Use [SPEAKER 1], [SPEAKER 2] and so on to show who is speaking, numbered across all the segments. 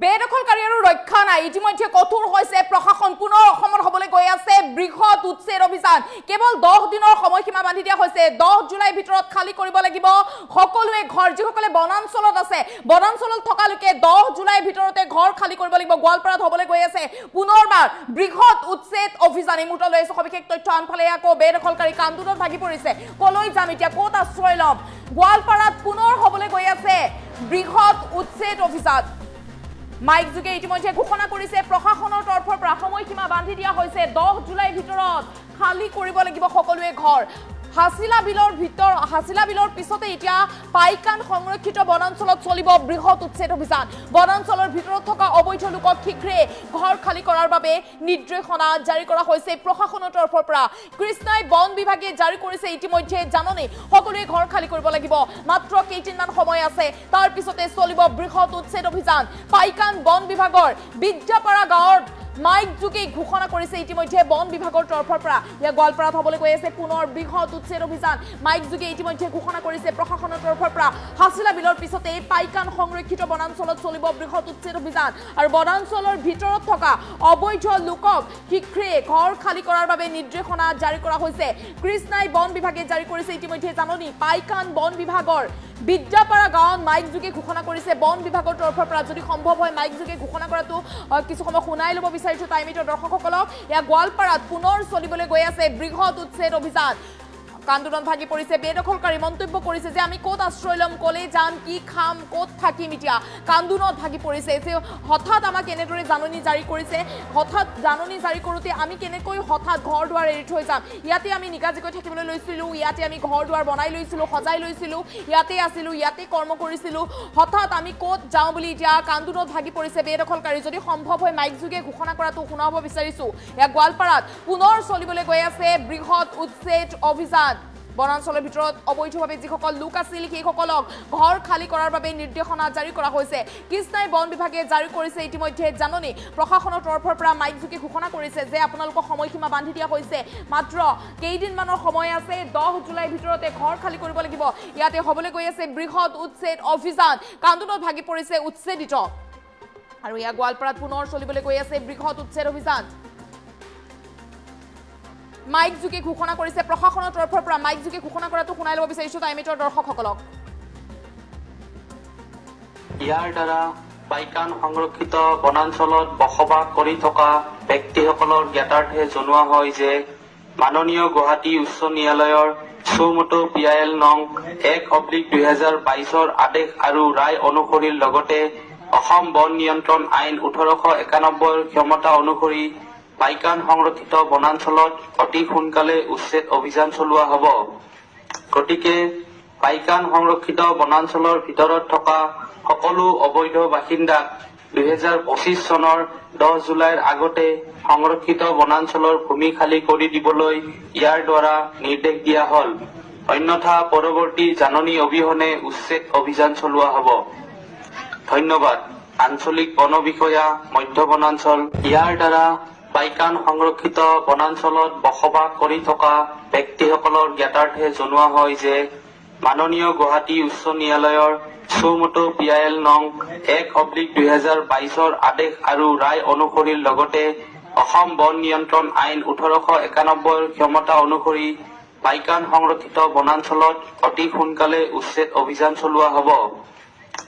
[SPEAKER 1] বেদখলকাৰী আৰু ৰক্ষা নাই ইতিমধ্যে কঠোৰ হৈছে প্ৰশাসন পুনৰ অসমৰ হ'বলৈ গৈ আছে বৃহৎ উচ্ছেদ অভিযান কেৱল 10 দিনৰ সময়সীমা বান্ধি দিয়া হৈছে 10 জুলাইৰ ভিতৰত খালি কৰিব লাগিব সকলোৱে ঘৰ যিসকলে বনাঞ্চলত আছে বনাঞ্চলত থকা লোকে 10 জুলাইৰ ভিতৰতে ঘৰ খালি কৰিব লাগিব গোৱালপাৰাত হ'বলৈ গৈ আছে পুনৰবাৰ বৃহৎ উচ্ছেদ অভিযান এই মুহূৰ্তলৈ সবিশেষ তথ্য আনফালে আকৌ বেদখলকাৰী কান্দোনত ভাগি পৰিছে কলৈ যাম এতিয়া ক'ত আশ্ৰয় ল'ম গোৱালপাৰাত পুনৰ হ'বলৈ গৈ আছে বৃহৎ উচ্ছেদ অভিযান মাইক যুগে ইতিমধ্যে ঘোষণা কৰিছে প্ৰশাসনৰ তৰফৰ পৰা সময়সীমা বান্ধি দিয়া হৈছে 10 জুলাইৰ ভিতৰত খালি কৰিব লাগিব সকলোৱে ঘৰ হাসিলা বিলৰ পিছতে এতিয়া পাইকান সংৰক্ষিত বনাঞ্চলত চলিব বৃহৎ উচ্ছেদ অভিযান বনাঞ্চলৰ ভিতৰত থকা অবৈধ লোকক শীঘ্ৰে ঘৰ খালি কৰাৰ বাবে নিৰ্দেশনা জাৰি কৰা হৈছে প্ৰশাসনৰ তৰফৰ পৰা কৃষ্ণাই বন বিভাগে জাৰি কৰিছে ইতিমধ্যে জাননী সকলোৱে ঘৰ খালি কৰিব লাগিব মাত্ৰ কেইদিনমান সময় আছে তাৰ পিছতে চলিব বৃহৎ উচ্ছেদ অভিযান পাইকান বন বিভাগৰ বিদ্যাপাৰা গাঁৱৰ মাইক যুগে ঘোষণা কৰিছে ইতিমধ্যে বন বিভাগৰ তৰফৰ পৰা ইয়া গোৱালপাৰাত হ'বলৈ গৈ আছে পুনৰ বৃহৎ উচ্ছেদ অভিযান মাইক যুগে ইতিমধ্যে ঘোষণা কৰিছে প্ৰশাসনৰ তৰফৰ পৰা হাসিলা বিলৰ পিছতে পাইকান সংৰক্ষিত বনাঞ্চলত চলিব বৃহৎ উচ্ছেদ অভিযান আৰু বনাঞ্চলৰ ভিতৰত থকা অবৈধ লোকক শীঘ্ৰে ঘৰ খালি কৰাৰ বাবে নিৰ্দেশনা জাৰি কৰা হৈছে কৃষ্ণাই বন বিভাগে জাৰি কৰিছে ইতিমধ্যে জাননী পাইকান বন বিভাগৰ বিদ্যাপাৰা গাঁৱত মাইক যুগে ঘোষণা কৰিছে বন বিভাগৰ তৰফৰ পৰা যদি সম্ভৱ হয় মাইক যুগে ঘোষণা কৰাটো কিছু সময় শুনাই ল'ব বিচাৰিছো টাইমিটৰ দৰ্শকসকলক ইয়া গোৱালপাৰাত পুনৰ চলিবলৈ গৈ আছে বৃহৎ উচ্ছেদ অভিযান কান্দোনত ভাগি পৰিছে বেদখলকাৰী মন্তব্য কৰিছে যে আমি ক'ত আশ্ৰয় ল'ম ক'লে যাম কি খাম ক'ত থাকিম এতিয়া কান্দোনত ভাগি পৰিছে যে হঠাৎ আমাক এনেদৰে জাননী জাৰি কৰিছে হঠাৎ জাননী জাৰি কৰোঁতে আমি কেনেকৈ হঠাৎ ঘৰ দুৱাৰ এৰি থৈ যাম ইয়াতে আমি নিগাজিকৈ থাকিবলৈ লৈছিলোঁ ইয়াতে আমি ঘৰ দুৱাৰ বনাই লৈছিলোঁ সজাই লৈছিলোঁ ইয়াতে আছিলোঁ ইয়াতে কৰ্ম কৰিছিলোঁ হঠাৎ আমি ক'ত যাওঁ বুলি এতিয়া কান্দোনত ভাগি পৰিছে বেদখলকাৰী যদি সম্ভৱ হয় মাইক যুগে ঘোষণা কৰাটো শুনাব বিচাৰিছোঁ এয়া গোৱালপাৰাত পুনৰ চলিবলৈ গৈ আছে বৃহৎ উচ্ছেদ অভিযান বনাঞ্চলৰ ভিতৰত অবৈধভাৱে যিসকল লোক আছিল সেইসকলক ঘৰ খালি কৰাৰ বাবে নিৰ্দেশনা জাৰি কৰা হৈছে কৃষ্ণাই বন বিভাগে জাৰি কৰিছে ইতিমধ্যে জাননী প্ৰশাসনৰ তৰফৰ পৰা মাইক যুগে ঘোষণা কৰিছে যে আপোনালোকক সময়সীমা বান্ধি দিয়া হৈছে মাত্ৰ কেইদিনমানৰ সময় আছে 10 জুলাইৰ ভিতৰতে ঘৰ খালি কৰিব লাগিব ইয়াতে হ'বলৈ গৈ আছে বৃহৎ উচ্ছেদ অভিযান কান্দোনত ভাগি পৰিছে উচ্ছেদিত আৰু ইয়া গোৱালপাৰাত পুনৰ চলিবলৈ গৈ আছে বৃহৎ উচ্ছেদ অভিযান মাইক যুগে ঘোষণা কৰিছে প্ৰশাসনৰ তৰফৰ পৰা মাইক যুগে ঘোষণা কৰাটো শুনাই ল'ব বিচাৰিছো টাইমিটৰ দৰ্শকসকলক
[SPEAKER 2] ইয়াৰ দ্বাৰা পাইকান সংৰক্ষিত বনাঞ্চলত বসবাস কৰি থকা ব্যক্তিসকলৰ জ্ঞাতাৰ্থে জনোৱা হয় যে মাননীয় গুৱাহাটী উচ্চ ন্যায়ালয়ৰ চৌমটো PIL নং 1/2022 আদেশ আৰু ৰায় অনুসৰি লগতে অসম বন নিয়ন্ত্ৰণ আইন 1891 ক্ষমতা অনুসৰি পাইকান সংৰক্ষিত বনাঞ্চলত অতি সোনকালে উচ্ছেদ অভিযান চলোৱা হ'ব গতিকে পাইকান সংৰক্ষিত বনাঞ্চলৰ ভিতৰত থকা সকলো অবৈধ বাসিন্দাক 2025 চনৰ 10 জুলাইৰ আগতে সংৰক্ষিত বনাঞ্চলৰ ভূমি খালি কৰি দিবলৈ ইয়াৰ দ্বাৰা নিৰ্দেশ দিয়া হ'ল অন্যথা পৰৱৰ্তী জাননী অবিহনে উচ্ছেদ অভিযান চলোৱা হ'ব ধন্যবাদ আঞ্চলিক বন বিষয়া মধ্য বনাঞ্চল ইয়াৰ দ্বাৰা পাইকান সংৰক্ষিত বনাঞ্চলত বসবাস কৰি থকা ব্যক্তিসকলৰ জ্ঞাতাৰ্থে জনোৱা হয় যে মাননীয় গুৱাহাটী উচ্চ ন্যায়ালয়ৰ চৌমটো PIL নং 1/2022 আদেশ আৰু ৰায় অনুসৰি লগতে অসম বন নিয়ন্ত্ৰণ আইন 1891 ক্ষমতা অনুসৰি পাইকান সংৰক্ষিত বনাঞ্চলত অতি সোনকালে উচ্ছেদ অভিযান চলোৱা হ'ব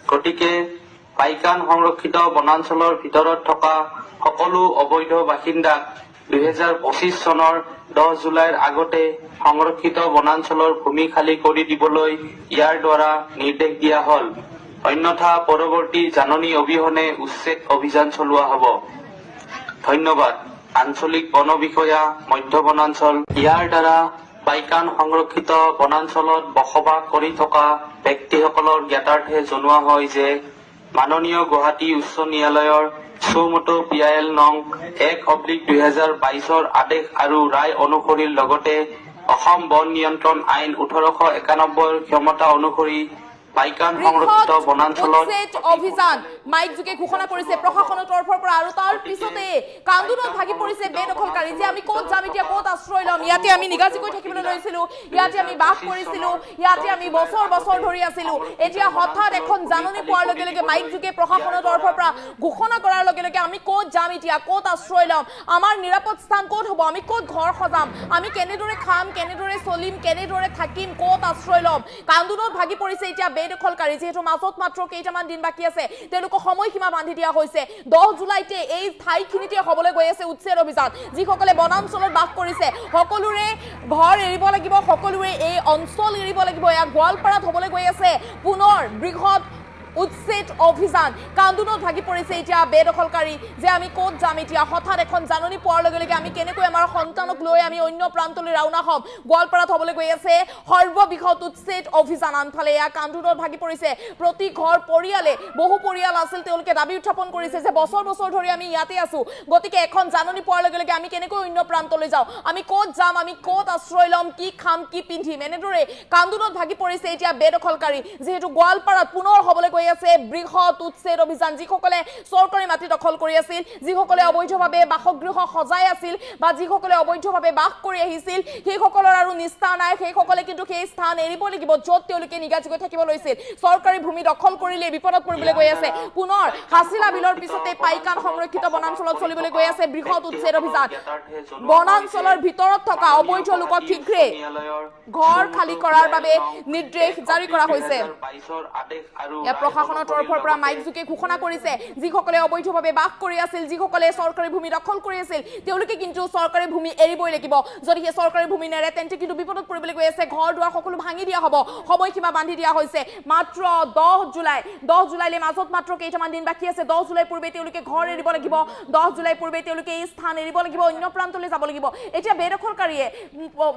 [SPEAKER 2] গতিকে পাইকান সংৰক্ষিত বনাঞ্চলৰ ভিতৰত থকা সকলো অবৈধ বাসিন্দাক 2025 চনৰ 10 জুলাইৰ আগতে সংৰক্ষিত বনাঞ্চলৰ ভূমি খালি কৰি দিবলৈ ইয়াৰ দ্বাৰা নিৰ্দেশ দিয়া হ'ল অন্যথা পৰৱৰ্তী জাননী অবিহনে উচ্ছেদ অভিযান চলোৱা হ'ব ধন্যবাদ আঞ্চলিক বন বিষয়া মধ্য বনাঞ্চল ইয়াৰ দ্বাৰা পাইকান সংৰক্ষিত বনাঞ্চলত বসবাস কৰি থকা ব্যক্তিসকলৰ জ্ঞাতাৰ্থে জনোৱা হয় যে মাননীয় গুৱাহাটী উচ্চ ন্যায়ালয়ৰ চৌমটো PIL নং 1/2022 আদেশ আৰু ৰায় অনুসৰি লগতে অসম বন নিয়ন্ত্ৰণ আইন 1891 ক্ষমতা অনুসৰি পাইকান সংৰক্ষিত বনাঞ্চলত
[SPEAKER 1] অভিযান মাইক যোগে ঘোষণা কৰিছে প্ৰশাসনৰ তৰফৰ পৰা আৰু তাৰ পিছতে কান্দোনত ভাগি পৰিছে বেদখলকাৰী যে আমি ক'ত যাম এতিয়া ক'ত আশ্ৰয় ল'ম ইয়াতে আমি নিগাজিকৈ থাকিবলৈ লৈছিলো ইয়াতে আমি বাস কৰিছিলো ইয়াতে আমি বছৰ বছৰ ধৰি আছিলো এতিয়া হঠাৎ এখন জাননী পোৱাৰ লগে লগে মাইক যোগে প্ৰশাসনৰ তৰফৰ পৰা ঘোষণা কৰাৰ লগে লগে আমি ক'ত যাম এতিয়া ক'ত আশ্ৰয় ল'ম আমাৰ নিৰাপদ স্থান ক'ত হ'ব আমি ক'ত ঘৰ সজাম আমি কেনেদৰে খাম কেনেদৰে চলিম কেনেদৰে থাকিম ক'ত আশ্ৰয় ল'ম কান্দোনত ভাগি পৰিছে এতিয়া বেদখলকাৰী যেহেতু মাজত মাত্ৰ কেইটামান দিন বাকি আছে তেওঁলোকক সময়সীমা বান্ধি দিয়া হৈছে 10 জুলাইতে এই ঠাইখিনিতে হ'বলৈ গৈ আছে উচ্ছেদ অভিযান যিসকলে বনাঞ্চলত বাস কৰিছে সকলোৰে ঘৰ এৰিব লাগিব সকলোৰে এই অঞ্চল এৰিব লাগিব এয়া গোৱালপাৰাত হ'বলৈ গৈ আছে পুনৰ বৃহৎ উচ্ছেদ অভিযান কান্দোনত ভাগি পৰিছে এতিয়া বেদখলকাৰী যে আমি ক'ত যাম এতিয়া হঠাৎ এখন জাননী পোৱাৰ লগে লগে আমি কেনেকৈ আমাৰ সন্তানক লৈ আমি অন্য প্ৰান্তলৈ ৰাওনা হ'ম গোৱালপাৰাত হ'বলৈ গৈ আছে সৰ্ববৃহৎ উচ্ছেদ অভিযান আনফালে এয়া কান্দোনত ভাগি পৰিছে প্ৰতি ঘৰ পৰিয়ালে বহু পৰিয়াল আছিল তেওঁলোকে দাবী উত্থাপন কৰিছে যে বছৰ বছৰ ধৰি আমি ইয়াতে আছো গতিকে এখন জাননী পোৱাৰ লগে লগে আমি কেনেকৈ অন্য প্ৰান্তলৈ যাওঁ আমি ক'ত যাম আমি ক'ত আশ্ৰয় ল'ম কি খাম কি পিন্ধিম এনেদৰে কান্দোনত ভাগি পৰিছে এতিয়া বেদখলকাৰী যেহেতু গোৱালপাৰাত পুনৰ হ'বলৈ গৈ আছে বৃহৎ উচ্ছেদ অভিযান যিসকলে চৰকাৰী মাটি দখল কৰি আছিল যিসকলে অবৈধভাৱে বাসগৃহ সজাই আছিল বা যিসকলে অবৈধভাৱে বাস কৰি আহিছিল সেইসকলৰ আৰু নিষ্ঠা নাই সেইসকলে কিন্তু সেই স্থান এৰিব লাগিব য'ত তেওঁলোকে নিগাজিকৈ থাকিব লৈছিল চৰকাৰী ভূমি দখল কৰিলে বিপদত পৰিবলৈ গৈ আছে পুনৰ হাছিলা বিলৰ পিছতে পাইকান সংৰক্ষিত বনাঞ্চলত চলিবলৈ গৈ আছে বৃহৎ উচ্ছেদ অভিযান বনাঞ্চলৰ ভিতৰত থকা অবৈধ লোকক শীঘ্ৰে ঘৰ খালী কৰাৰ বাবে নিৰ্দেশ জাৰি কৰা হৈছে প্ৰশাসনৰ তৰফৰ পৰা মাইক যোগে ঘোষণা কৰিছে যিসকলে অবৈধভাৱে বাস কৰি আছিল যিসকলে চৰকাৰী ভূমি দখল কৰি আছিল তেওঁলোকে কিন্তু চৰকাৰী ভূমি এৰিবই লাগিব যদি সেই চৰকাৰী ভূমি নেৰে তেন্তে কিন্তু বিপদত পৰিবলৈ গৈ আছে ঘৰ দুৱাৰ সকলো ভাঙি দিয়া হ'ব সময়সীমা বান্ধি দিয়া হৈছে মাত্ৰ 10 জুলাইলৈ মাজত মাত্ৰ কেইটামান দিন বাকী আছে 10 জুলাই পূৰ্বে তেওঁলোকে ঘৰ এৰিব লাগিব 10 জুলাই পূৰ্বে তেওঁলোকে এই স্থান এৰিব লাগিব অন্য প্ৰান্তলৈ যাব লাগিব এতিয়া বেদখলকাৰীয়ে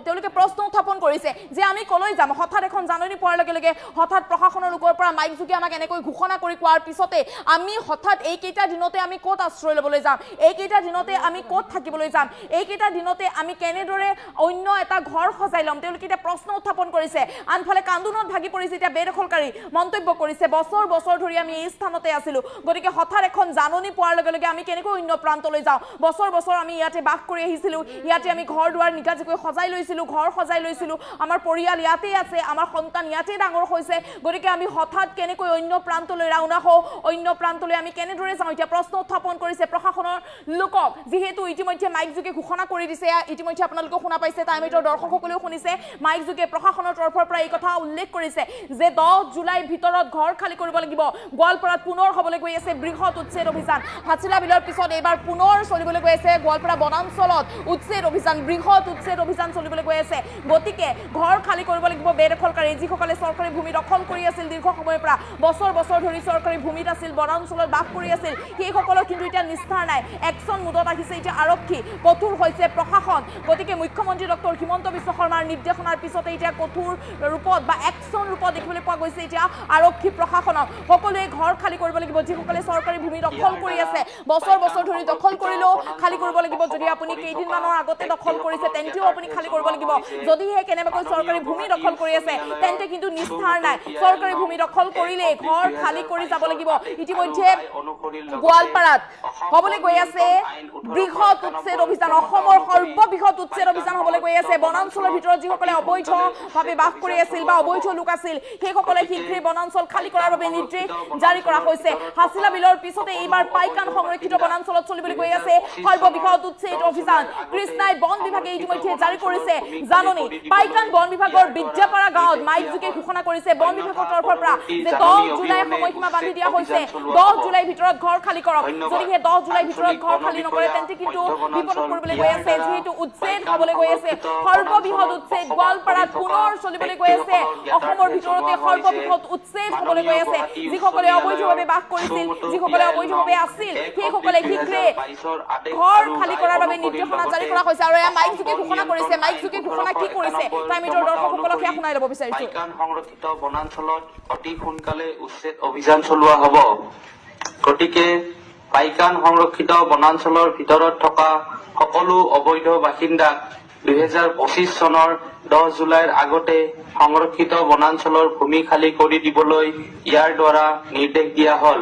[SPEAKER 1] তেওঁলোকে প্ৰশ্ন উত্থাপন কৰিছে যে আমি কলৈ যাম হঠাৎ এখন জাননী পোৱাৰ লগে লগে হঠাৎ প্ৰশাসনৰ লোকৰ পৰা মাইক যোগে আমাক এনেকৈ ঘোষণা কৰি কোৱাৰ পিছতে আমি হঠাৎ এই কেইটা দিনতে আমি ক'ত আশ্ৰয় ল'বলৈ যাম এই কেইটা দিনতে আমি ক'ত থাকিবলৈ যাম এই কেইটা দিনতে আমি কেনেদৰে অন্য এটা ঘৰ সজাই ল'ম তেওঁলোকে এটা প্ৰশ্ন উত্থাপন কৰিছে আনফালে কান্দোনত ভাগি পৰিছে এতিয়া বেদখলকাৰী মন্তব্য কৰিছে বছৰ বছৰ ধৰি আমি এই স্থানতে আছিলো গতিকে হঠাৎ এখন জাননী পোৱাৰ লগে লগে আমি কেনেকৈ অন্য প্ৰান্তলৈ যাওঁ বছৰ বছৰ আমি ইয়াতে বাস কৰি আহিছিলো ইয়াতে আমি ঘৰ দুৱাৰ নিগাজিকৈ সজাই লৈছিলো ঘৰ সজাই লৈছিলো আমাৰ পৰিয়াল ইয়াতে আছে আমাৰ সন্তান ইয়াতে ডাঙৰ হৈছে গতিকে আমি হঠাৎ কেনেকৈ অন্য প্ৰান্তলৈ ৰাওনা হওঁ অন্য প্ৰান্তলৈ আমি কেনেদৰে যাওঁ এতিয়া প্ৰশ্ন উত্থাপন কৰিছে প্ৰশাসনৰ লোকক যেহেতু ইতিমধ্যে মাইক যোগে ঘোষণা কৰি দিছে ইতিমধ্যে আপোনালোকে শুনা পাইছে টাইমেটৰ দৰ্শকসকলেও শুনিছে মাইক যোগে প্ৰশাসনৰ তৰফৰ পৰা এই কথা উল্লেখ কৰিছে যে 10 জুলাইৰ ভিতৰত ঘৰ খালী কৰিব লাগিব গোৱালপাৰাত পুনৰ হ'বলৈ গৈ আছে বৃহৎ উচ্ছেদ অভিযান হাছিলা বিলৰ পিছত এইবাৰ পুনৰ চলিবলৈ গৈ আছে গোৱালপাৰা বনাঞ্চলত উচ্ছেদ অভিযান বৃহৎ উচ্ছেদ অভিযান চলিবলৈ গৈ আছে গতিকে ঘৰ খালী কৰিব লাগিব বেদখলকাৰী যিসকলে চৰকাৰী ভূমি দখল কৰি আছিল দীৰ্ঘ সময়ৰ পৰা বছৰ বছৰ ধৰি চৰকাৰী ভূমিত আছিল বনাঞ্চলত বাস কৰি আছিল সেইসকলৰ কিন্তু এতিয়া নিষ্ঠা নাই একচন মুদত আহিছে এতিয়া আৰক্ষী কঠোৰ হৈছে প্ৰশাসন গতিকে মুখ্যমন্ত্ৰী ডক্টৰ হিমন্ত বিশ্ব শৰ্মাৰ নিৰ্দেশনাৰ পিছতে এতিয়া কঠোৰ ৰূপত বা একচন ৰূপত দেখিবলৈ পোৱা গৈছে এতিয়া আৰক্ষী প্ৰশাসনক সকলোৱে ঘৰ খালী কৰিব লাগিব যিসকলে চৰকাৰী ভূমি দখল কৰি আছে বছৰ বছৰ ধৰি দখল কৰিলেও খালী কৰিব লাগিব যদি আপুনি কেইদিনমানৰ আগতে দখল কৰিছে তেন্তেও আপুনি খালী কৰিব লাগিব যদিহে কেনেবাকৈ চৰকাৰী ভূমি দখল কৰি আছে তেন্তে কিন্তু নিষ্ঠাৰ নাই চৰকাৰী ভূমি দখল কৰিলে ঘৰ খালী কৰি যাব লাগিব ইতিমধ্যে গোৱালপাৰাত হ'বলৈ গৈ আছে বৃহৎ উচ্ছেদ অভিযান অসমৰ সৰ্ববৃহৎ উচ্ছেদ অভিযান হ'বলৈ গৈ আছে বনাঞ্চলৰ ভিতৰত যিসকলে অবৈধভাৱে বাস কৰি আছিল বা অবৈধ লোক আছিল সেইসকলে শীঘ্ৰে বনাঞ্চল খালী কৰাৰ বাবে নিৰ্দেশ জাৰি কৰা হৈছে হাছিলা বিলৰ পিছতে এইবাৰ পাইকান সংৰক্ষিত বনাঞ্চলত চলিবলৈ গৈ আছে সৰ্ববৃহৎ উচ্ছেদ অভিযান কৃষ্ণাই বন বিভাগে ইতিমধ্যে জাৰি কৰিছে জাননী পাইকান বন বিভাগৰ বিদ্যাপাৰা গাঁৱত মাইক যোগে ঘোষণা কৰিছে বন বিভাগৰ তৰফৰ পৰা যে 10 জুলাই সময়সীমা বান্ধি দিয়া হৈছে 10 জুলাইৰ ভিতৰত ঘৰ খালী কৰক যদিহে 10 জুলাইৰ ভিতৰত ঘৰ খালী নকৰে তেন্তে কিন্তু বিপদত পৰিবলৈ গৈ আছে যিহেতু উচ্ছেদ হ'বলৈ গৈ আছে সৰ্ববৃহৎ উচ্ছেদ গোৱালপাৰাত পুনৰ চলিবলৈ গৈ আছে অসমৰ ভিতৰতে সৰ্ববৃহৎ উচ্ছেদ হ'বলৈ গৈ আছে যিসকলে অবৈধভাৱে বাস কৰিছিল যিসকলে অবৈধভাৱে আছিল সেইসকলে শীঘ্ৰে ঘৰ খালী কৰাৰ বাবে নিৰ্দেশনা জাৰি কৰা হৈছে আৰু এয়া মাইক যোগে ঘোষণা কৰিছে মাইক যোগে ঘোষণা কি কৰিছে টাইমেটৰ দৰ্শকসকলক সেয়া শুনাই ল'ব বিচাৰিছো
[SPEAKER 2] পাইকান সংৰক্ষিত বনাঞ্চলত অতি সোনকালে উচ্ছেদ অভিযান চলোৱা হ'ব গতিকে পাইকান সংৰক্ষিত বনাঞ্চলৰ ভিতৰত থকা সকলো অবৈধ বাসিন্দাক 2025 চনৰ 10 জুলাইৰ আগতে সংৰক্ষিত বনাঞ্চলৰ ভূমি খালী কৰি দিবলৈ ইয়াৰ দ্বাৰা নিৰ্দেশ দিয়া হ'ল।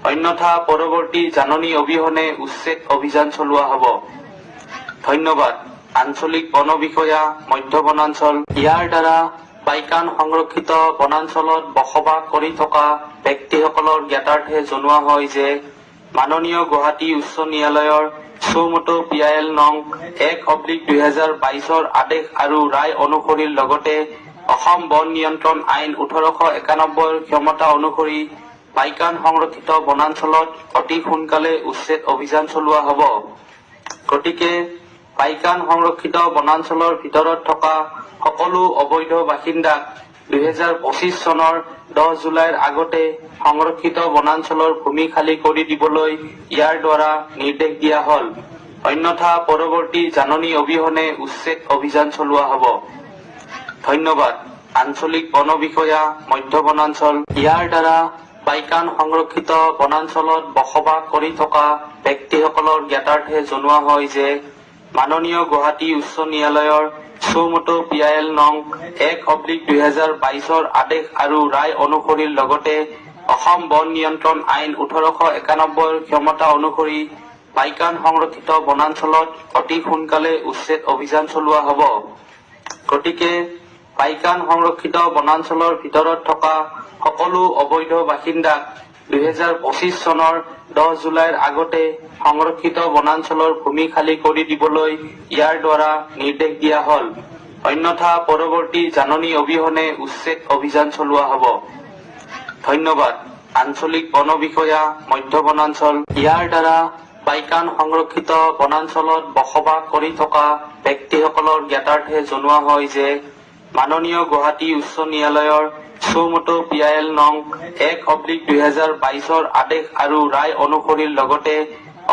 [SPEAKER 2] অন্যথা পৰৱৰ্তী জাননী অবিহনে উচ্ছেদ অভিযান চলোৱা হ'ব। ধন্যবাদ। আঞ্চলিক বন বিষয়া, মধ্য বনাঞ্চল। ইয়াৰ দ্বাৰা পাইকান সংৰক্ষিত বনাঞ্চলত বসবাস কৰি থকা ব্যক্তিসকলৰ জ্ঞাতাৰ্থে জনোৱা হয় যে মাননীয় গুৱাহাটী উচ্চ ন্যায়ালয়ৰ চৌমতো PIL নং 1/2022 আদেশ আৰু ৰায় অনুসৰিৰ লগতে অসম বন নিয়ন্ত্ৰণ আইন 1891 ক্ষমতা অনুসৰি পাইকান সংৰক্ষিত বনাঞ্চলত অতি সোনকালে উচ্ছেদ অভিযান চলোৱা হ'ব। গতিকে পাইকান সংৰক্ষিত বনাঞ্চলৰ ভিতৰত থকা সকলো অবৈধ বাসিন্দাক 2025 চনৰ 10 জুলাইৰ আগতে সংৰক্ষিত বনাঞ্চলৰ ভূমি খালী কৰি দিবলৈ ইয়াৰ দ্বাৰা নিৰ্দেশ দিয়া হ'ল। অন্যথা পৰৱৰ্তী জাননী অবিহনে উচ্ছেদ অভিযান চলোৱা হ'ব। ধন্যবাদ। আঞ্চলিক বন বিষয়া, মধ্য বনাঞ্চল। ইয়াৰ দ্বাৰা পাইকান সংৰক্ষিত বনাঞ্চলত বসবাস কৰি থকা ব্যক্তিসকলৰ জ্ঞাতাৰ্থে জনোৱা হয় যে মাননীয় গুৱাহাটী উচ্চ ন্যায়ালয়ৰ চৌমতো PIL নং 1/2022 আদেশ আৰু ৰায় অনুসৰিৰ লগতে অসম বন নিয়ন্ত্ৰণ আইন 1891 ক্ষমতা অনুসৰি পাইকান সংৰক্ষিত বনাঞ্চলত অতি সোনকালে উচ্ছেদ অভিযান চলোৱা হ'ব। গতিকে পাইকান সংৰক্ষিত বনাঞ্চলৰ ভিতৰত থকা সকলো অবৈধ বাসিন্দাক 2025 চনৰ 10 জুলাইৰ আগতে সংৰক্ষিত বনাঞ্চলৰ ভূমি খালী কৰি দিবলৈ ইয়াৰ দ্বাৰা নিৰ্দেশ দিয়া হ'ল। অন্যথা পৰৱৰ্তী জাননী অবিহনে উচ্ছেদ অভিযান চলোৱা হ'ব। ধন্যবাদ। আঞ্চলিক বন বিষয়া, মধ্য বনাঞ্চল। ইয়াৰ দ্বাৰা পাইকান সংৰক্ষিত বনাঞ্চলত বসবাস কৰি থকা ব্যক্তিসকলৰ জ্ঞাতাৰ্থে জনোৱা হয় যে মাননীয় গুৱাহাটী উচ্চ ন্যায়ালয়ৰ চৌমতো PIL নং 1/2022 আদেশ আৰু ৰায় অনুসৰিৰ লগতে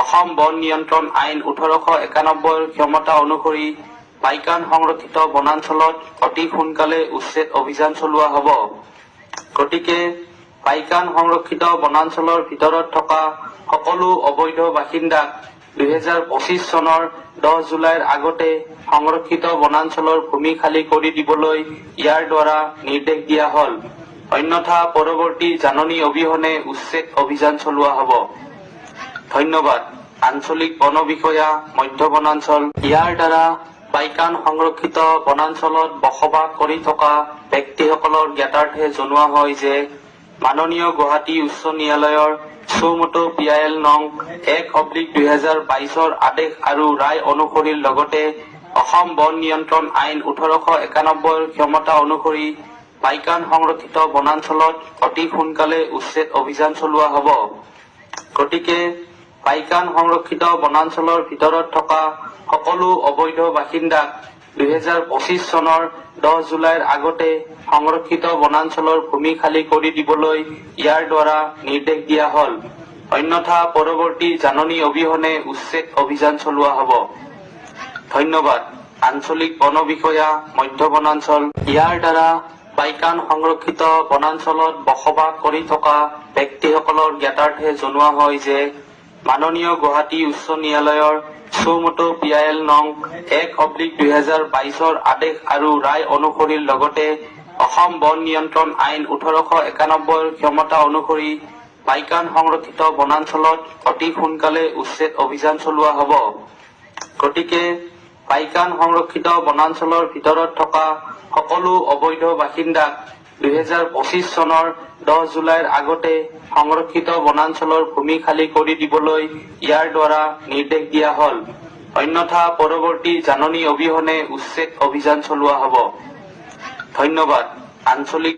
[SPEAKER 2] অসম বন নিয়ন্ত্ৰণ আইন 1891 ক্ষমতা অনুসৰি পাইকান সংৰক্ষিত বনাঞ্চলত অতি সোনকালে উচ্ছেদ অভিযান চলোৱা হ'ব। গতিকে পাইকান সংৰক্ষিত বনাঞ্চলৰ ভিতৰত থকা সকলো অবৈধ বাসিন্দাক 2025 চনৰ 10 জুলাইৰ আগতে সংৰক্ষিত বনাঞ্চলৰ ভূমি খালী কৰি দিবলৈ ইয়াৰ দ্বাৰা নিৰ্দেশ দিয়া হ'ল। অন্যথা পৰৱৰ্তী জাননী অবিহনে উচ্ছেদ অভিযান চলোৱা হ'ব। ধন্যবাদ। আঞ্চলিক বন বিষয়া, মধ্য বনাঞ্চল। ইয়াৰ দ্বাৰা পাইকান সংৰক্ষিত বনাঞ্চলত বসবাস কৰি থকা ব্যক্তিসকলৰ জ্ঞাতাৰ্থে জনোৱা হয় যে মাননীয় গুৱাহাটী উচ্চ ন্যায়ালয়ৰ চৌমতো PIL নং 1/2022 আদেশ আৰু ৰায় অনুসৰিৰ লগতে অসম বন নিয়ন্ত্ৰণ আইন 1891 ক্ষমতা অনুসৰি পাইকান সংৰক্ষিত বনাঞ্চলত অতি সোনকালে উচ্ছেদ অভিযান চলোৱা হ'ব। গতিকে পাইকান সংৰক্ষিত বনাঞ্চলৰ ভিতৰত থকা সকলো অবৈধ বাসিন্দাক 2025 চনৰ 10 জুলাইৰ আগতে সংৰক্ষিত বনাঞ্চলৰ ভূমি খালী কৰি দিবলৈ ইয়াৰ দ্বাৰা নিৰ্দেশ দিয়া হ'ল। অন্যথা পৰৱৰ্তী জাননী অবিহনে উচ্ছেদ অভিযান চলোৱা হ'ব। ধন্যবাদ। আঞ্চলিক বন বিষয়া, মধ্য বনাঞ্চল। ইয়াৰ দ্বাৰা পাইকান সংৰক্ষিত বনাঞ্চলত বসবাস কৰি থকা ব্যক্তিসকলৰ জ্ঞাতাৰ্থে জনোৱা হয় যে মাননীয় গুৱাহাটী উচ্চ ন্যায়ালয়ৰ চৌমতো PIL নং 1/2022 আদেশ আৰু ৰায় অনুসৰিৰ লগতে অসম বন নিয়ন্ত্ৰণ আইন 1891 ক্ষমতা অনুসৰি পাইকান সংৰক্ষিত বনাঞ্চলত অতি সোনকালে উচ্ছেদ অভিযান চলোৱা হ'ব। গতিকে পাইকান সংৰক্ষিত বনাঞ্চলৰ ভিতৰত থকা সকলো অবৈধ বাসিন্দাক 2025 চনৰ 10 জুলাইৰ আগতে সংৰক্ষিত বনাঞ্চলৰ ভূমি খালী কৰি দিবলৈ ইয়াৰ দ্বাৰা নিৰ্দেশ দিয়া হ'ল। অন্যথা পৰৱৰ্তী জাননী অবিহনে উচ্ছেদ অভিযান চলোৱা হ'ব। ধন্যবাদ। আঞ্চলিক